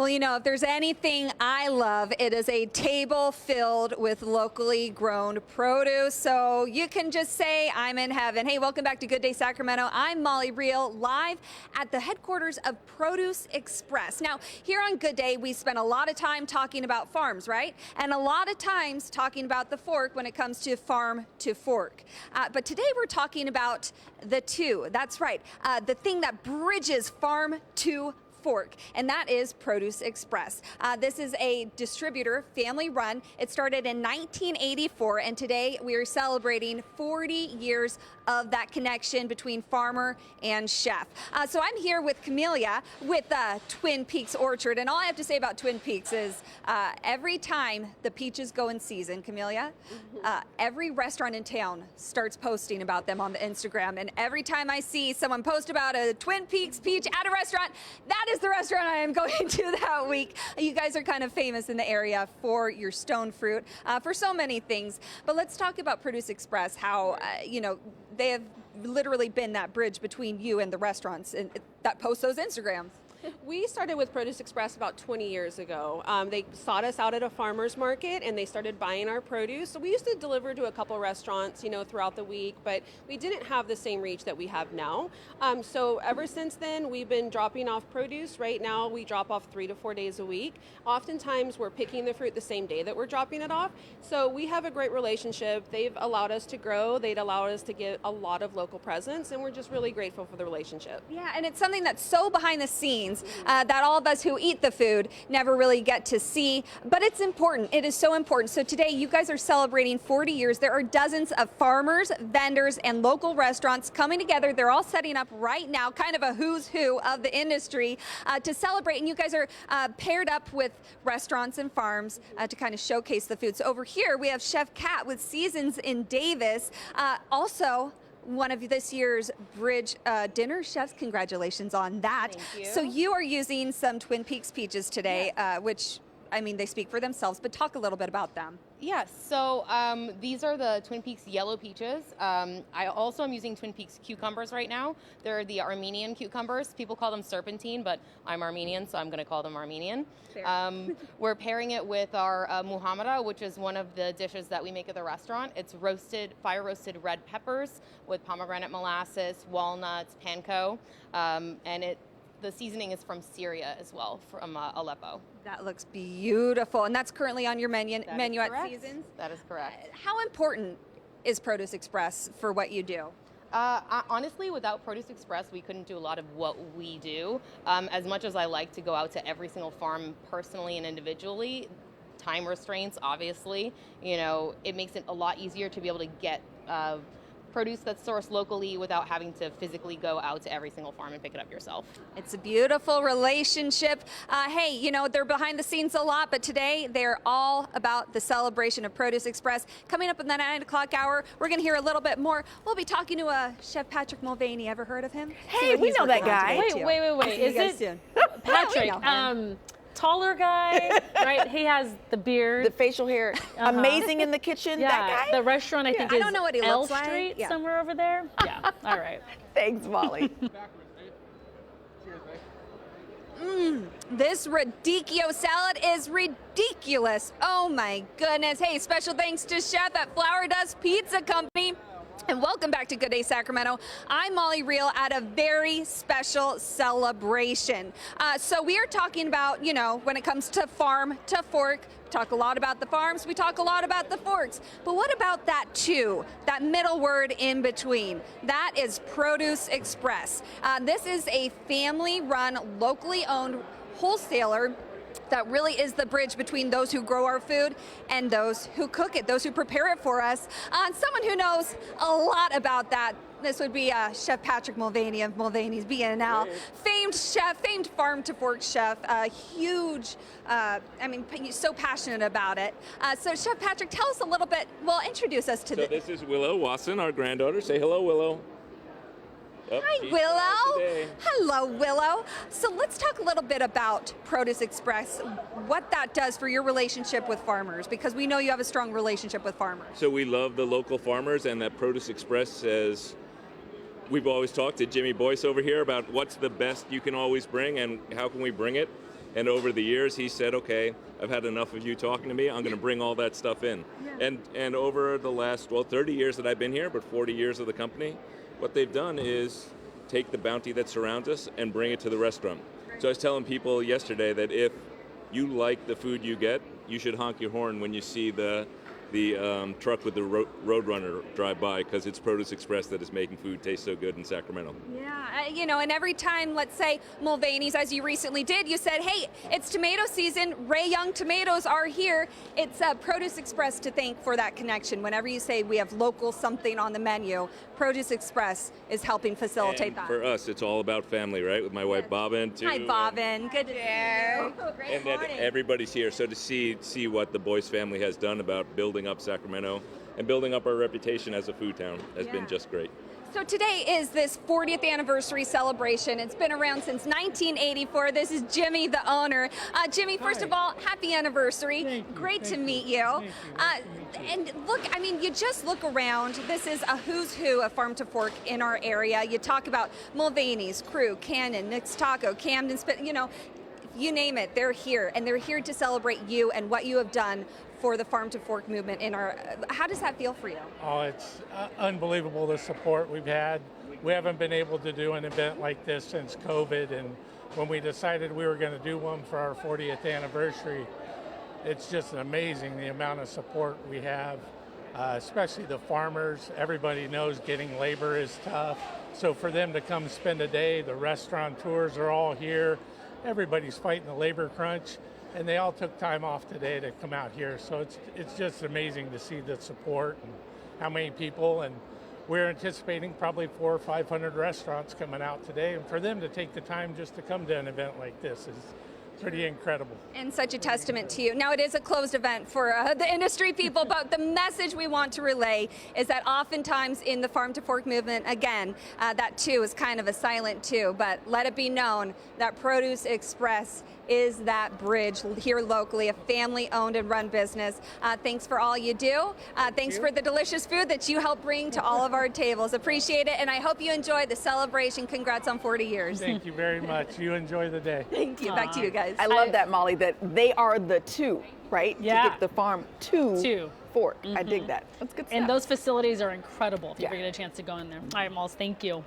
Well, you know, if there's anything I love, it is a table filled with locally grown produce. So you can just say I'm in heaven. Hey, welcome back to Good Day Sacramento. I'm Molly Reel, live at the headquarters of Produce Express. Now, here on Good Day, we spend a lot of time talking about farms, right? And a lot of times talking about the fork when it comes to farm to fork. But today we're talking about the two. That's right. The thing that bridges farm to fork, and that is Produce Express. This is a distributor, family run. It started in 1984, and today we are celebrating 40 years of that connection between farmer and chef. So I'm here with Camellia with Twin Peaks Orchard, and all I have to say about Twin Peaks is every time the peaches go in season, Camellia, every restaurant in town starts posting about them on the Instagram, and every time I see someone post about a Twin Peaks peach at a restaurant, that is the restaurant I am going to that week. You guys are kind of famous in the area for your stone fruit, for so many things. But let's talk about Produce Express, how, you know, they have literally been that bridge between you and the restaurants that post those Instagrams. We started with Produce Express about 20 years ago. They sought us out at a farmer's market and they started buying our produce. So we used to deliver to a couple restaurants, you know, throughout the week, but we didn't have the same reach that we have now. So ever since then, we've been dropping off produce. Right now, we drop off 3 to 4 days a week. Oftentimes, we're picking the fruit the same day that we're dropping it off. So we have a great relationship. They've allowed us to grow. They'd allowed us to get a lot of local presence, and we're just really grateful for the relationship. Yeah, and it's something that's so behind the scenes that all of us who eat the food never really get to see, but it's important. It is so important. So today you guys are celebrating 40 years. There are dozens of farmers, vendors, and local restaurants coming together. They're all setting up right now, kind of a who's who of the industry to celebrate. And you guys are paired up with restaurants and farms to kind of showcase the food. So over here we have Chef Kat with Seasons in Davis. Also, one of this year's Bridge dinner chefs. Congratulations on that. Thank you. So you are using some Twin Peaks peaches today, which, I mean, they speak for themselves, but talk a little bit about them. Yes, so these are the Twin Peaks yellow peaches. I also am using Twin Peaks cucumbers right now. They're the Armenian cucumbers. People call them serpentine, but I'm Armenian, so I'm going to call them Armenian. We're pairing it with our muhammada, which is one of the dishes that we make at the restaurant. It's roasted, fire-roasted red peppers with pomegranate molasses, walnuts, panko, and the seasoning is from Syria as well, from Aleppo. That looks beautiful, and that's currently on your menu at Seasons? That is correct. How important is Produce Express for what you do? Honestly, without Produce Express, we couldn't do a lot of what we do. As much as I like to go out to every single farm personally and individually, time restraints, obviously, you know, it makes it a lot easier to be able to get produce that's sourced locally without having to physically go out to every single farm and pick it up yourself. It's a beautiful relationship. Hey, you know, they're behind the scenes a lot, but today they're all about the celebration of Produce Express. Coming up in the 9 o'clock hour, we're going to hear a little bit more. We'll be talking to Chef Patrick Mulvaney. Ever heard of him? Hey, we know that guy. Wait. Is it Patrick? Taller guy, right? He has the beard, the facial hair, amazing in the kitchen. Yeah, that guy. The restaurant I think is I don't know what he L looks Street like. somewhere over there. Yeah. All right. Thanks, Molly. This radicchio salad is ridiculous. Oh my goodness. Hey, special thanks to Chef at Flower Dust Pizza Company. And welcome back to Good Day Sacramento. I'm Molly Reel at a very special celebration. So we are talking about, you know, when it comes to farm to fork, we talk a lot about the farms, we talk a lot about the forks. But what about that two, that middle word in between? That is Produce Express. This is a family-run, locally owned wholesaler that really is the bridge between those who grow our food and those who cook it, those who prepare it for us. Someone who knows a lot about that, this would be Chef Patrick Mulvaney of Mulvaney's B&L. Famed chef, famed farm-to-fork chef, huge, I mean, so passionate about it. So Chef Patrick, tell us a little bit, well, introduce us to this is Willow Wasson, our granddaughter. Say hello, Willow. Hi, Willow. Hello, Willow. So let's talk a little bit about Produce Express, what that does for your relationship with farmers, because we know you have a strong relationship with farmers. So we love the local farmers, and that Produce Express says, we've always talked to Jimmy Boyce over here about what's the best you can always bring and how can we bring it. And over the years, he said, okay, I've had enough of you talking to me. I'm going to bring all that stuff in. And over the last, 30 years that I've been here, but 40 years of the company, what they've done is take the bounty that surrounds us and bring it to the restaurant. So I was telling people yesterday that if you like the food you get, you should honk your horn when you see the truck with the Roadrunner drive by, because it's Produce Express that is making food taste so good in Sacramento. Yeah, and every time, let's say Mulvaney's, as you recently did, you said, hey, it's tomato season, Ray Young tomatoes are here. It's Produce Express to thank for that connection. Whenever you say we have local something on the menu, Produce Express is helping facilitate And that. for us, it's all about family, right? With my wife Bobbin, too. Hi, Bobbin. Good to see you. And that everybody's here. So to see what the Boyce family has done about building up Sacramento and building up our reputation as a food town has been just great. So today is this 40th anniversary celebration. It's been around since 1984. This is Jimmy, the owner. Jimmy, first of all, happy anniversary. Thank you. Great to meet you. And look, I mean, you just look around. This is a who's who of farm to fork in our area. You talk about Mulvaney's, Crew, Cannon, Nick's Taco, Camden, you name it, they're here. And they're here to celebrate you and what you have done for the farm to fork movement in our. How does that feel for you? Oh, it's unbelievable, the support we've had. We haven't been able to do an event like this since COVID, and when we decided we were going to do one for our 40th anniversary, it's just amazing the amount of support we have, especially the farmers. Everybody knows getting labor is tough, so for them to come spend a day, the restaurateurs are all here, everybody's fighting the labor crunch. And they all took time off today to come out here. So it's just amazing to see the support and how many people. And we're anticipating probably 400 or 500 restaurants coming out today. And for them to take the time just to come to an event like this is pretty incredible. And such a testament to you. Now, it is a closed event for the industry people, but the message we want to relay is that oftentimes in the farm to fork movement, again, that too is kind of a silent two, but let it be known that Produce Express is that bridge here locally, a family-owned and run business. Thanks for all you do. Thanks for the delicious food that you help bring to all of our tables. Appreciate it, and I hope you enjoy the celebration. Congrats on 40 years. Thank you very much. You enjoy the day. Thank you. Back to you guys. I love that, Molly, that they are the two, right? Yeah. To get the farm to fork. I dig that. That's good stuff. And those facilities are incredible if you Yeah. ever get a chance to go in there. All right, Malls, thank you.